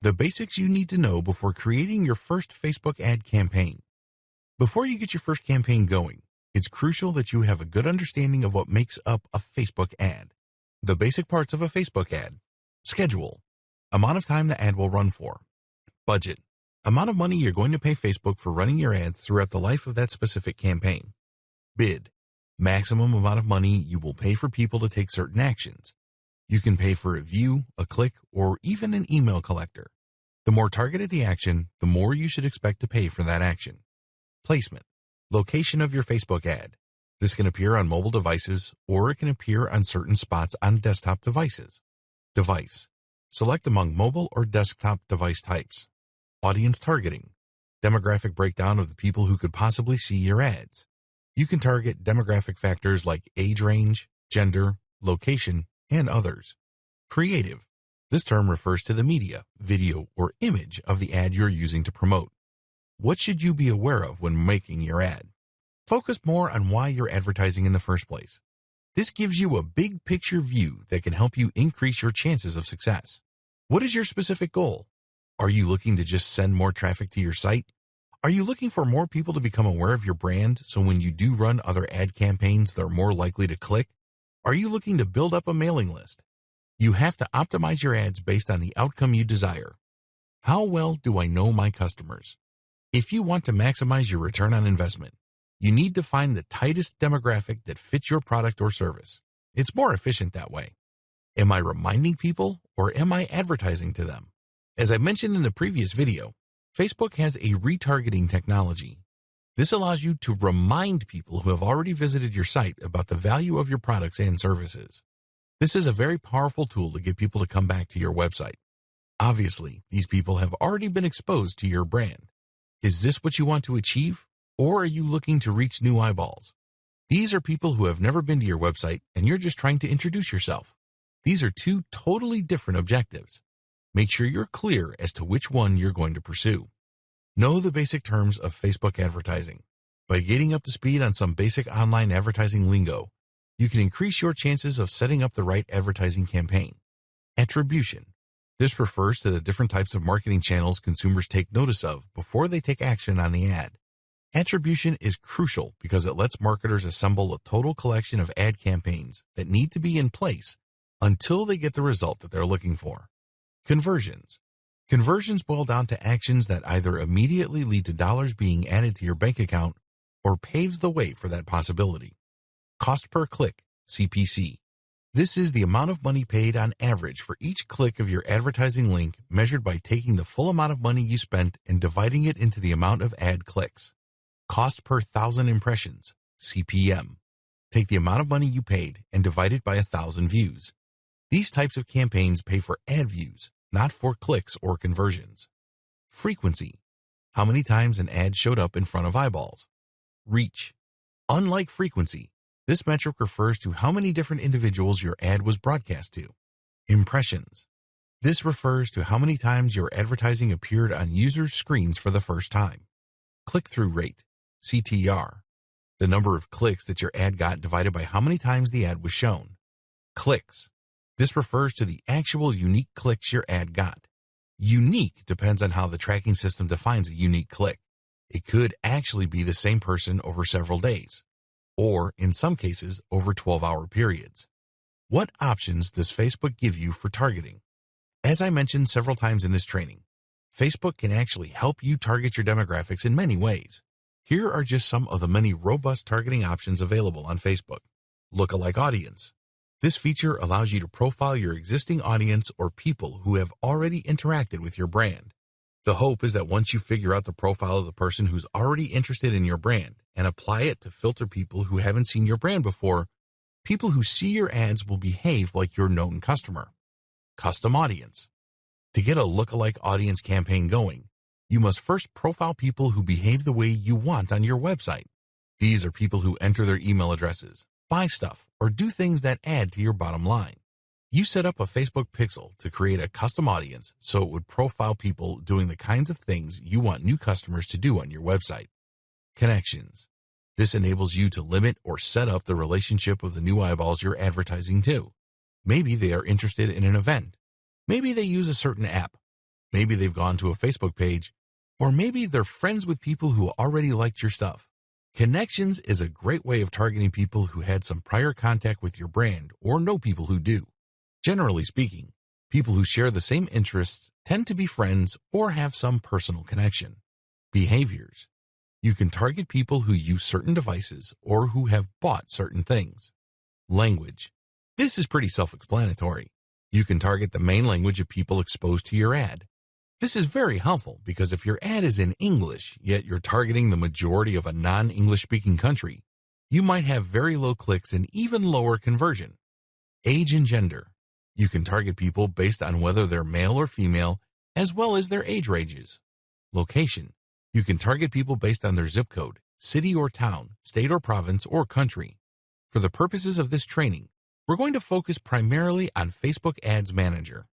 The basics you need to know before creating your first Facebook ad campaign. Before you get your first campaign going, it's crucial that you have a good understanding of what makes up a Facebook ad. The basic parts of a Facebook ad. Schedule. Amount of time the ad will run for. Budget. Amount of money you're going to pay Facebook for running your ads throughout the life of that specific campaign. Bid. Maximum amount of money you will pay for people to take certain actions. You can pay for a view, a click, or even an email collector. The more targeted the action, the more you should expect to pay for that action. Placement. Location of your Facebook ad. This can appear on mobile devices, or it can appear on certain spots on desktop devices. Device. Select among mobile or desktop device types. Audience targeting. Demographic breakdown of the people who could possibly see your ads. You can target demographic factors like age range, gender, location, and others. Creative. This term refers to the media, video, or image of the ad you're using to promote. What should you be aware of when making your ad? Focus more on why you're advertising in the first place. This gives you a big picture view that can help you increase your chances of success. What is your specific goal? Are you looking to just send more traffic to your site? Are you looking for more people to become aware of your brand so when you do run other ad campaigns, they're more likely to click? Are you looking to build up a mailing list? You have to optimize your ads based on the outcome you desire. How well do I know my customers? If you want to maximize your return on investment, you need to find the tightest demographic that fits your product or service. It's more efficient that way. Am I reminding people or am I advertising to them? As I mentioned in the previous video, Facebook has a retargeting technology. This allows you to remind people who have already visited your site about the value of your products and services. This is a very powerful tool to get people to come back to your website. Obviously, these people have already been exposed to your brand. Is this what you want to achieve, or are you looking to reach new eyeballs? These are people who have never been to your website and you're just trying to introduce yourself. These are two totally different objectives. Make sure you're clear as to which one you're going to pursue. Know the basic terms of Facebook advertising. By getting up to speed on some basic online advertising lingo, you can increase your chances of setting up the right advertising campaign. Attribution. This refers to the different types of marketing channels consumers take notice of before they take action on the ad. Attribution is crucial because it lets marketers assemble a total collection of ad campaigns that need to be in place until they get the result that they're looking for. Conversions. Conversions boil down to actions that either immediately lead to dollars being added to your bank account or paves the way for that possibility. Cost per click, CPC. This is the amount of money paid on average for each click of your advertising link measured by taking the full amount of money you spent and dividing it into the amount of ad clicks. Cost per 1,000 impressions, CPM. Take the amount of money you paid and divide it by 1,000 views. These types of campaigns pay for ad views, not for clicks or conversions. Frequency. How many times an ad showed up in front of eyeballs. Reach. Unlike frequency, this metric refers to how many different individuals your ad was broadcast to. Impressions. This refers to how many times your advertising appeared on users' screens for the first time. Click-through rate, CTR. The number of clicks that your ad got divided by how many times the ad was shown. Clicks. This refers to the actual unique clicks your ad got. Unique depends on how the tracking system defines a unique click. It could actually be the same person over several days, or in some cases over 12-hour periods. What options does Facebook give you for targeting? As I mentioned several times in this training, Facebook can actually help you target your demographics in many ways. Here are just some of the many robust targeting options available on Facebook. Lookalike audience. This feature allows you to profile your existing audience or people who have already interacted with your brand. The hope is that once you figure out the profile of the person who's already interested in your brand and apply it to filter people who haven't seen your brand before, people who see your ads will behave like your known customer. Custom audience. To get a lookalike audience campaign going, you must first profile people who behave the way you want on your website. These are people who enter their email addresses, buy stuff, or do things that add to your bottom line. You set up a Facebook pixel to create a custom audience so it would profile people doing the kinds of things you want new customers to do on your website. Connections. This enables you to limit or set up the relationship of the new eyeballs you're advertising to. Maybe they are interested in an event. Maybe they use a certain app. Maybe they've gone to a Facebook page, or maybe they're friends with people who already liked your stuff. Connections is a great way of targeting people who had some prior contact with your brand or know people who do. Generally speaking, people who share the same interests tend to be friends or have some personal connection. Behaviors. You can target people who use certain devices or who have bought certain things. Language. This is pretty self-explanatory. You can target the main language of people exposed to your ad. This is very helpful because if your ad is in English, yet you're targeting the majority of a non-English speaking country, you might have very low clicks and even lower conversion. Age and gender. You can target people based on whether they're male or female, as well as their age ranges. Location. You can target people based on their zip code, city or town, state or province, or country. For the purposes of this training, we're going to focus primarily on Facebook Ads Manager.